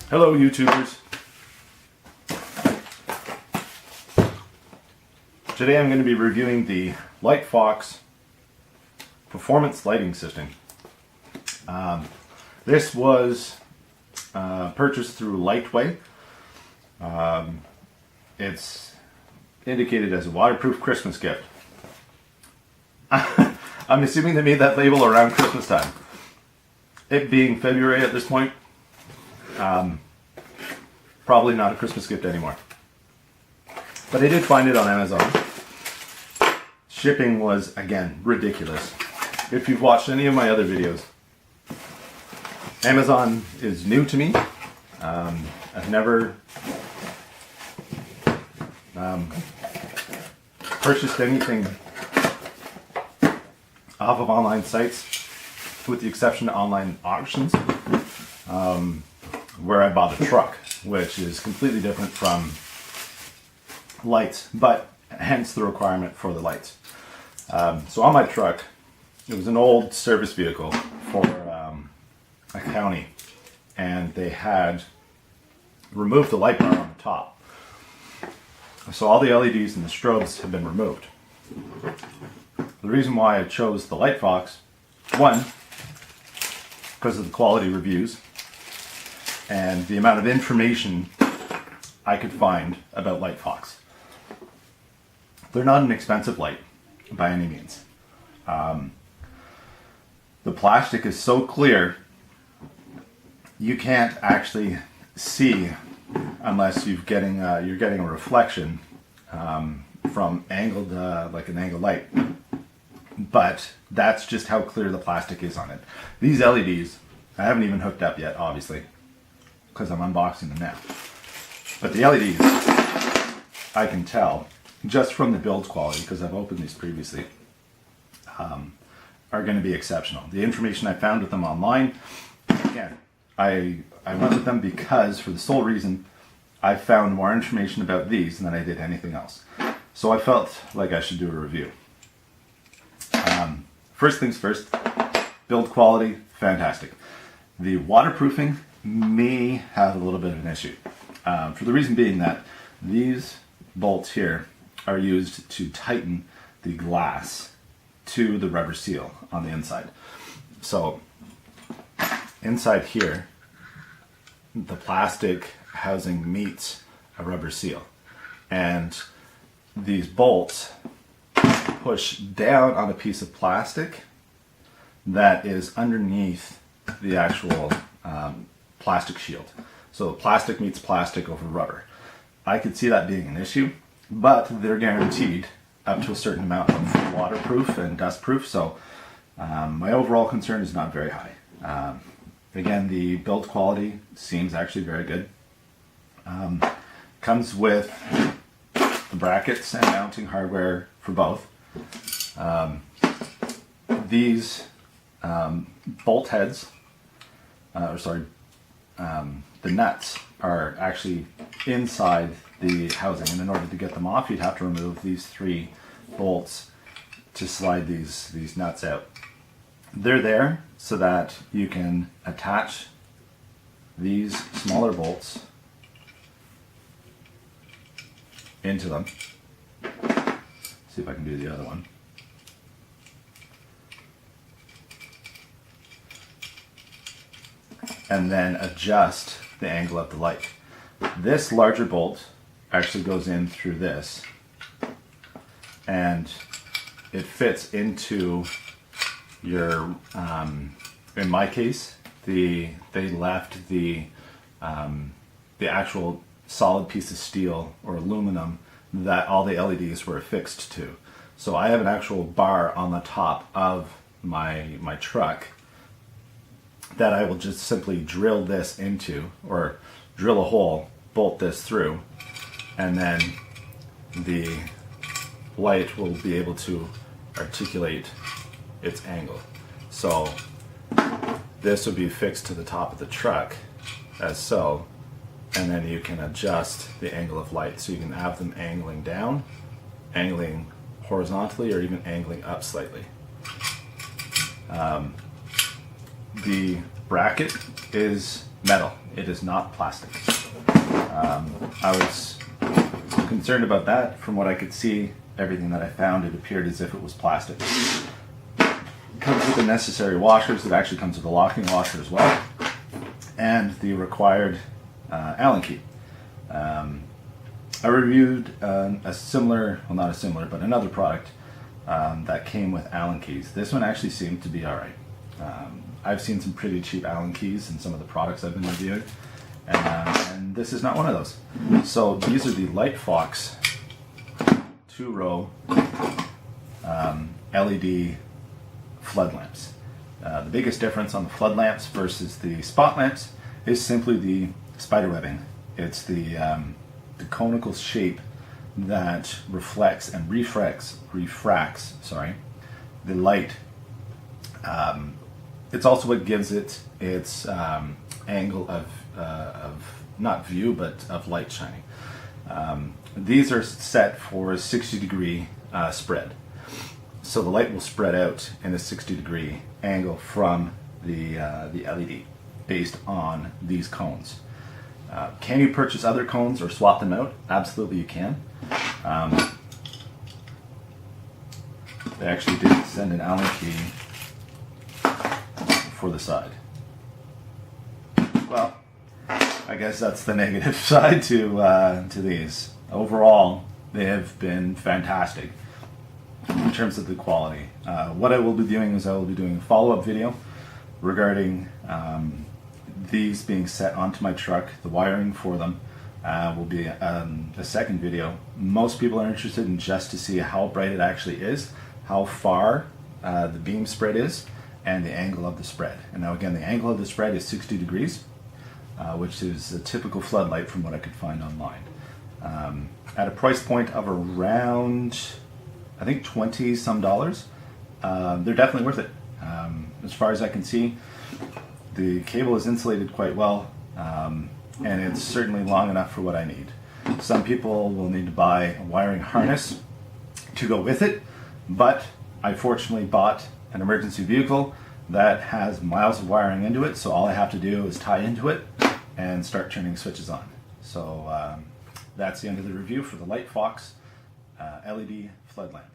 Hello YouTubers. Today I'm going to be reviewing the LightFox performance lighting system. This was purchased through Lightway. It's indicated as a waterproof Christmas gift. I'm assuming they made that label around Christmas time. It being February at this point, probably not a Christmas gift anymore. But I did find it on Amazon. Shipping was, again, ridiculous. If you've watched any of my other videos, Amazon is new to me. I've never purchased anything off of online sites, with the exception of online auctions, where I bought a truck, which is completely different from lights, but hence the requirement for the lights. So on my truck, it was an old service vehicle for a county, and they had removed the light bar on the top. So all the LEDs and the strobes have been removed. The reason why I chose the LightFox, one, because of the quality reviews and the amount of information I could find about LightFox. They're not an expensive light by any means. The plastic is so clear you can't actually see unless you're getting a reflection from angled, like an angled light. But that's just how clear the plastic is on it. These LEDs, I haven't even hooked up yet, obviously, because I'm unboxing them now. But the LEDs, I can tell, just from the build quality, because I've opened these previously, are going to be exceptional. The information I found with them online, again, I went with them because, for the sole reason, I found more information about these than I did anything else. So I felt like I should do a review. First things first, build quality, fantastic. The waterproofing may have a little bit of an issue. For the reason being that these bolts here are used to tighten the glass to the rubber seal on the inside. So inside here, the plastic housing meets a rubber seal, and these bolts push down on a piece of plastic that is underneath the actual plastic shield. So plastic meets plastic over rubber. I could see that being an issue, but they're guaranteed up to a certain amount of waterproof and dustproof, so my overall concern is not very high. Again, the build quality seems actually very good. Comes with the brackets and mounting hardware for both. These bolt heads, the nuts are actually inside the housing, and in order to get them off, you'd have to remove these 3 bolts to slide these nuts out. They're there so that you can attach these smaller bolts into them. See if I can do the other one. And then adjust the angle of the light. This larger bolt actually goes in through this, and it fits into your, in my case, they left the actual solid piece of steel or aluminum that all the LEDs were affixed to. So I have an actual bar on the top of my truck that I will just simply drill this into, or drill a hole, bolt this through, and then the light will be able to articulate its angle. So this would be fixed to the top of the truck as so, and then you can adjust the angle of light. So you can have them angling down, angling horizontally, or even angling up slightly. The bracket is metal. It is not plastic. I was concerned about that. From what I could see, everything that I found, it appeared as if it was plastic. It comes with the necessary washers. It actually comes with a locking washer as well, and the required Allen key. I reviewed a similar, well, not a similar, but another product that came with Allen keys. This one actually seemed to be alright. I've seen some pretty cheap Allen keys in some of the products I've been reviewing, and this is not one of those. So these are the LightFox 2-row LED flood lamps. The biggest difference on the flood lamps versus the spot lamps is simply the spider webbing. It's the conical shape that reflects and refracts the light. It's also what gives it its angle of not view, but of light shining. These are set for a 60-degree spread. So the light will spread out in a 60-degree angle from the LED based on these cones. Can you purchase other cones or swap them out? Absolutely you can. They actually did send an Allen key for the side. Well, I guess that's the negative side to these. Overall, they have been fantastic in terms of the quality. What I will be doing is I will be doing a follow-up video regarding these being set onto my truck. The wiring for them will be a second video. Most people are interested in just to see how bright it actually is, how far the beam spread is, and the angle of the spread. And now again, the angle of the spread is 60 degrees, which is a typical floodlight from what I could find online. At a price point of around, I think, $20 some, they're definitely worth it. As far as I can see, the cable is insulated quite well, and it's certainly long enough for what I need. Some people will need to buy a wiring harness to go with it, but I fortunately bought an emergency vehicle that has miles of wiring into it, so all I have to do is tie into it and start turning switches on. So that's the end of the review for the LightFox LED flood lamp.